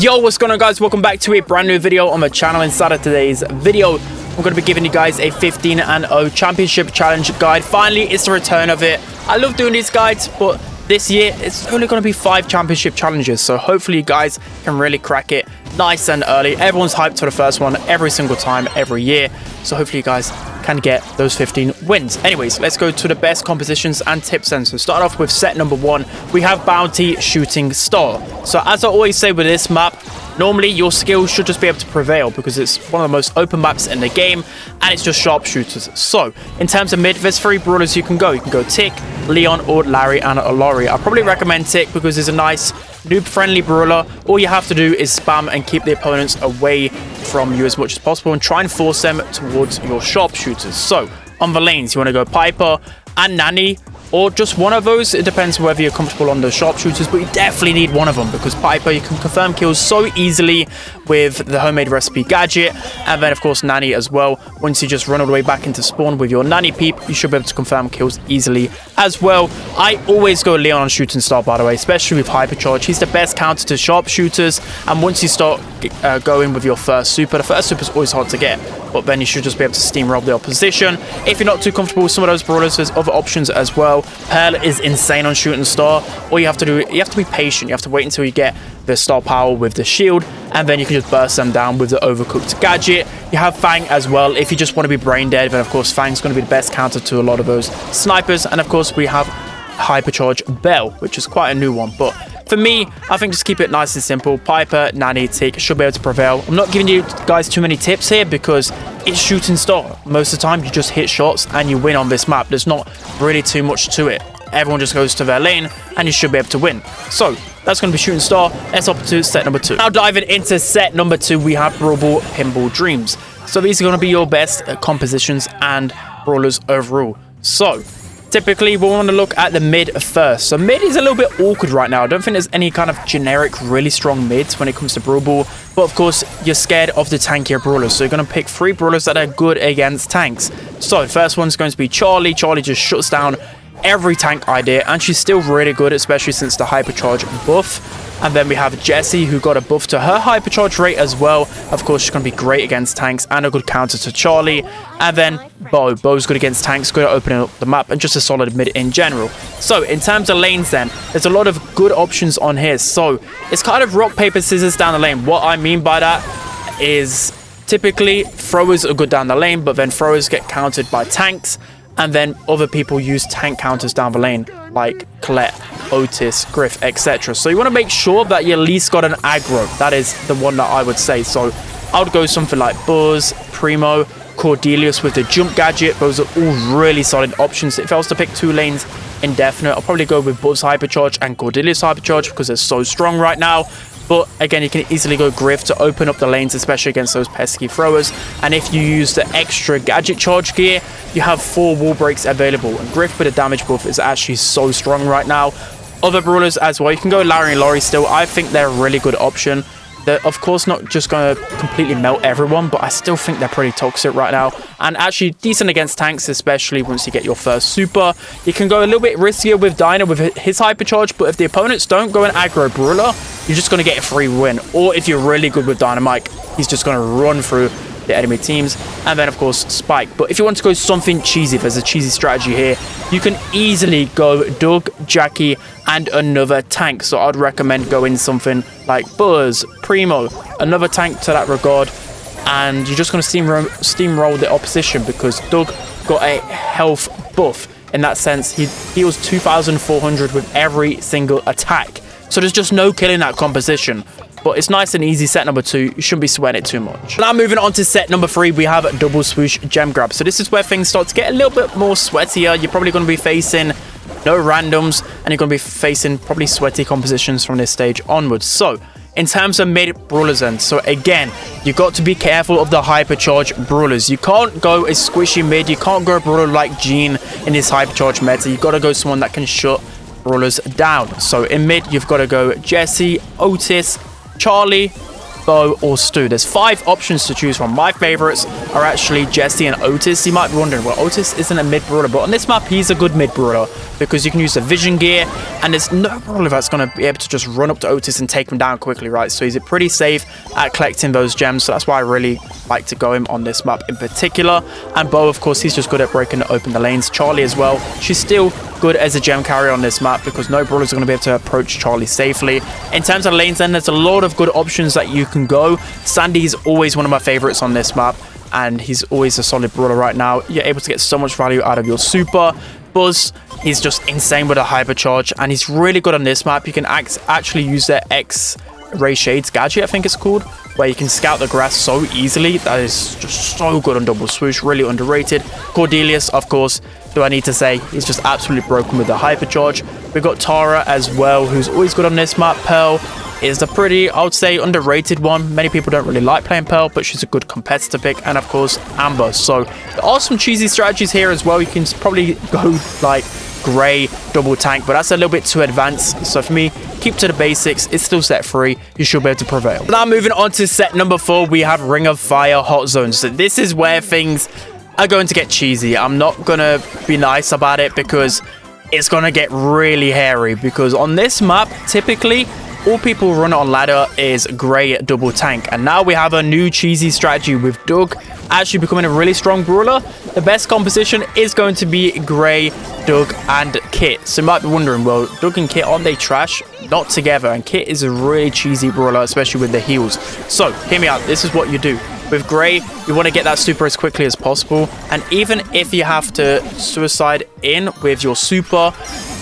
Yo, what's going on, guys? Welcome back to a brand new video on my channel. Inside of today's video, I'm going to be giving you guys a 15-0 championship challenge guide. Finally, it's the return of it. I love doing these guides, but this year it's only going to be 5 championship challenges, so hopefully you guys can really crack it nice and early. Everyone's hyped for the first one every single time, every year, so hopefully you guys can get those 15 wins. Anyways, let's go to the best compositions and tips then. So start off with set number 1. We have Bounty Shooting Star. So as I always say with this map, normally your skills should just be able to prevail because it's one of the most open maps in the game and it's just sharpshooters. So in terms of mid, there's 3 brawlers you can go. You can go Tick, Leon, or Larry and Laurie. I probably recommend Tick because it's a nice noob-friendly brawler. All you have to do is spam and keep the opponents away from you as much as possible and try and force them towards your sharpshooters. So on the lanes, you want to go Piper and Nanny, or just one of those. It depends whether you're comfortable on the sharpshooters, but you definitely need one of them because Piper, you can confirm kills so easily with the homemade recipe gadget, and then of course Nanny as well. Once you just run all the way back into spawn with your Nanny peep, you should be able to confirm kills easily as well. I always go Leon on Shooting Star, by the way, especially with Hypercharge. He's the best counter to sharpshooters, and once you start going with your first super, the first super is always hard to get, but then you should just be able to steamroll the opposition. If you're not too comfortable with some of those brawlers, there's other options as well. Pearl is insane on Shooting Star. All you have to do, you have to be patient. You have to wait until you get the star power with the shield, and then you can just burst them down with the Overcooked gadget. You have Fang as well. If you just want to be brain dead, then of course Fang's going to be the best counter to a lot of those snipers. And of course we have Hypercharge Bell, which is quite a new one, but for me, I think just keep it nice and simple. Piper, Nanny, Tick should be able to prevail. I'm not giving you guys too many tips here because it's Shooting Star. Most of the time, you just hit shots and you win on this map. There's not really too much to it. Everyone just goes to their lane and you should be able to win. So that's going to be Shooting Star. Let's hop to set number 2. Now diving into set number 2, we have Brawl Pinball Dreams. So these are going to be your best compositions and brawlers overall. So typically, we want to look at the mid first. So mid is a little bit awkward right now. I don't think there's any kind of generic, really strong mids when it comes to Brawl Ball. But of course, you're scared of the tankier brawlers. So you're going to pick 3 brawlers that are good against tanks. So first one's going to be Charlie. Charlie just shuts down every tank idea, and she's still really good, especially since the Hypercharge buff. And then we have Jessie, who got a buff to her Hypercharge rate as well. Of course, she's going to be great against tanks and a good counter to Charlie. And then Bo. Bo's good against tanks, good at opening up the map, and just a solid mid in general. So in terms of lanes then, there's a lot of good options on here. So it's kind of rock, paper, scissors down the lane. What I mean by that is typically throwers are good down the lane, but then throwers get countered by tanks. And then other people use tank counters down the lane, like Colette, Otis, Griff, etc. So you want to make sure that you at least got an aggro. That is the one that I would say. So I would go something like Buzz, Primo, Cordelius with the jump gadget. Those are all really solid options. If I was to pick 2 lanes indefinite, I'll probably go with Buzz Hypercharge and Cordelius Hypercharge because they're so strong right now. But again, you can easily go Griff to open up the lanes, especially against those pesky throwers. And if you use the extra gadget charge gear, you have 4 wall breaks available. And Griff with a damage buff is actually so strong right now. Other brawlers as well. You can go Larry and Laurie still. I think they're a really good option. They're, of course, not just going to completely melt everyone, but I still think they're pretty toxic right now. And actually decent against tanks, especially once you get your first super. You can go a little bit riskier with Dyna with his Hypercharge, but if the opponents don't go an aggro brawler, you're just going to get a free win. Or if you're really good with Dynamite, he's just going to run through the enemy teams. And then, of course, Spike. But if you want to go something cheesy, if there's a cheesy strategy here, you can easily go Doug, Jackie, and another tank. So I'd recommend going something like Buzz, Primo, another tank to that regard. And you're just going to steamroll the opposition because Doug got a health buff. In that sense, he heals 2,400 with every single attack. So there's just no killing that composition. But it's nice and easy. Set number 2, you shouldn't be sweating it too much. Now moving on to set number 3, we have Double Swoosh Gem Grab. So this is where things start to get a little bit more sweatier. You're probably going to be facing no randoms, and you're going to be facing probably sweaty compositions from this stage onwards. So in terms of mid brawlers then, so again, you got to be careful of the Hypercharge brawlers. You can't go a squishy mid. You can't go a brawler like Jean in this Hypercharge meta. You got to go someone that can shut brawlers down. So in mid, you've got to go Jessie, Otis, Charlie, Bo, or Stu. There's 5 options to choose from. My favorites are actually Jesse and Otis. You might be wondering, well, Otis isn't a mid-brawler, but on this map, he's a good mid-brawler because you can use the vision gear, and there's no brawler that's going to be able to just run up to Otis and take him down quickly, right? So he's pretty safe at collecting those gems, so that's why I really like to go him on this map in particular. And Bo, of course, he's just good at breaking open the lanes. Charlie as well. She's still good as a gem carrier on this map because no brawlers are going to be able to approach Charlie safely. In terms of lanes, then there's a lot of good options that you can go. Sandy's always one of my favorites on this map, and he's always a solid brawler right now. You're able to get so much value out of your super. Buzz, he's just insane with a hypercharge, and he's really good on this map. You can actually use their X-ray shades gadget, I think it's called, where you can scout the grass so easily. That is just so good on double swoosh, really underrated. Cordelius, of course, do I need to say, he's just absolutely broken with the hypercharge. We've got Tara as well, who's always good on this map. Pearl is the pretty, I would say, underrated one. Many people don't really like playing Pearl, but she's a good competitor pick. And of course, Amber. So there are some cheesy strategies here as well. You can probably go like Gray double tank, but that's a little bit too advanced. So for me, keep to the basics. It's still set 3. You should be able to prevail. Now moving on to set number 4, we have Ring of Fire Hot Zone. So this is where things are going to get cheesy. I'm not going to be nice about it because it's going to get really hairy, because on this map, typically, all people run on ladder is Gray double tank. And now we have a new cheesy strategy with Doug actually becoming a really strong brawler. The best composition is going to be Gray, Doug, and Kit. So you might be wondering, well, Doug and Kit, aren't they trash? Not together. And Kit is a really cheesy brawler, especially with the heals. So hear me out. This is what you do. With Gray, you want to get that super as quickly as possible. And even if you have to suicide in with your super,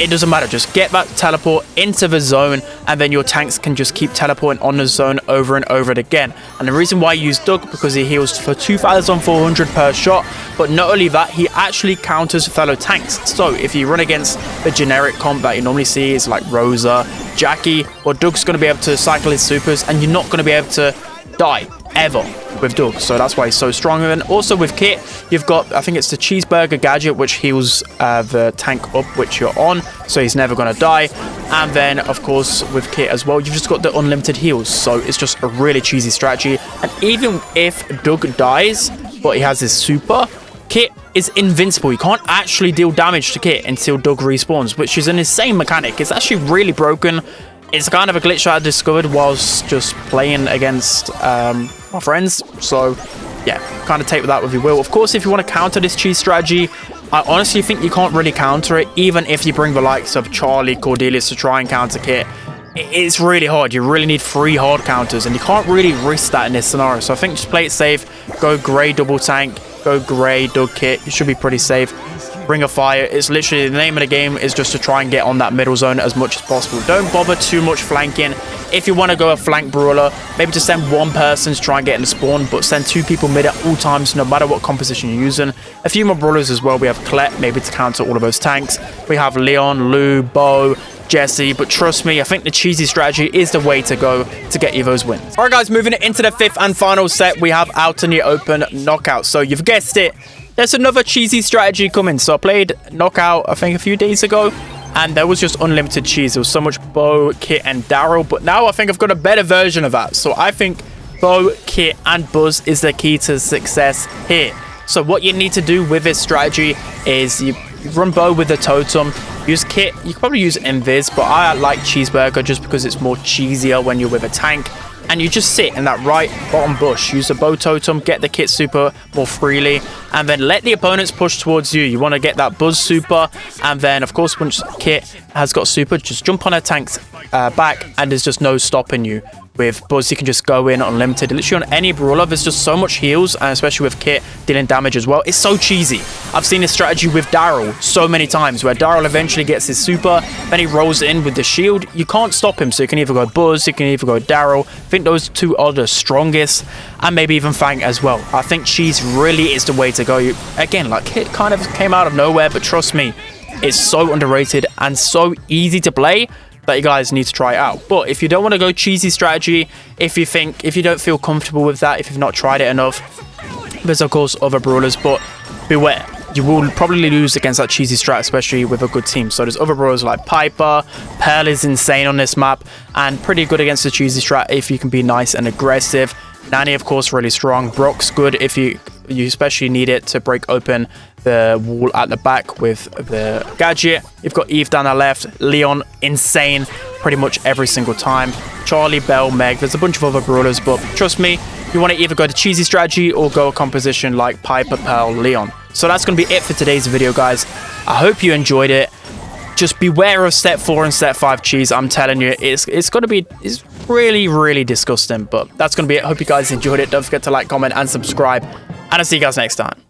it doesn't matter. Just get that teleport into the zone, and then your tanks can just keep teleporting on the zone over and over again. And the reason why I use Doug, because he heals for 2,400 per shot. But not only that, he actually counters fellow tanks. So if you run against the generic comp that you normally see is like Rosa, Jackie, well, Doug's going to be able to cycle his supers, and you're not going to be able to die ever with Doug. So that's why he's so strong. And also with Kit, you've got, I think it's the cheeseburger gadget, which heals the tank up which you're on, so he's never going to die. And then of course with Kit as well, you've just got the unlimited heals. So it's just a really cheesy strategy. And even if Doug dies but he has his super, Kit is invincible. You can't actually deal damage to Kit until Doug respawns, which is an insane mechanic. It's actually really broken. It's kind of a glitch that I discovered whilst just playing against my friends. So, yeah, kind of take that with your will. Of course, if you want to counter this cheese strategy, I honestly think you can't really counter it, even if you bring the likes of Charlie, Cordelius to try and counter Kit. It's really hard. You really need 3 hard counters, and you can't really risk that in this scenario. So I think just play it safe. Go Gray double tank. Go Gray Doug Kit. You should be pretty safe. Ring of Fire, it's literally the name of the game is just to try and get on that middle zone as much as possible. Don't bother too much flanking. If you want to go a flank brawler, maybe just send 1 person to try and get in the spawn, but send 2 people mid at all times, no matter what composition you're using. A few more brawlers as well. We have Colette, maybe to counter all of those tanks. We have Leon, Lou, Bo, Jesse, but trust me, I think the cheesy strategy is the way to go to get you those wins. All right, guys, moving it into the 5th and final set, we have Out in the Open Knockout. So you've guessed it, there's another cheesy strategy coming. So I played Knockout, I think, a few days ago, and there was just unlimited cheese. There was so much Bo, Kit, and Daryl, but now I think I've got a better version of that. So I think Bo, Kit, and Buzz is the key to success here. So what you need to do with this strategy is you run Bo with the totem, use Kit, you can probably use Invis, but I like Cheeseburger just because it's more cheesier when you're with a tank. And you just sit in that right bottom bush, use the Bo totem, get the Kit super more freely, and then let the opponents push towards you. You want to get that Buzz super, and then of course once Kit has got super, just jump on her tank's back, and there's just no stopping you. With Buzz, you can just go in unlimited. Literally on any brawler, there's just so much heals, and especially with Kit dealing damage as well. It's so cheesy. I've seen this strategy with Daryl so many times, where Daryl eventually gets his super, then he rolls in with the shield. You can't stop him, so you can either go Buzz, you can either go Daryl. I think those 2 are the strongest, and maybe even Fang as well. I think cheese really is the way to go. Again, like Kit kind of came out of nowhere, but trust me, it's so underrated and so easy to play that you guys need to try it out. But if you don't want to go cheesy strategy, if you don't feel comfortable with that, if you've not tried it enough, there's of course other brawlers, but beware. you will probably lose against that cheesy strat, especially with a good team. So there's other brawlers like Piper. Pearl is insane on this map and pretty good against the cheesy strat if you can be nice and aggressive. Nani, of course, really strong. Brock's good if you especially need it to break open the wall at the back with the gadget. You've got Eve down the left. Leon, insane pretty much every single time. Charlie, Bell, Meg. There's a bunch of other brawlers, but trust me, you want to either go the cheesy strategy or go a composition like Piper, Pearl, Leon. So that's going to be it for today's video, guys. I hope you enjoyed it. Just beware of step 4 and step 5 cheese. I'm telling you, it's going to be really disgusting. But that's going to be it. Hope you guys enjoyed it. Don't forget to like, comment, and subscribe. And I'll see you guys next time.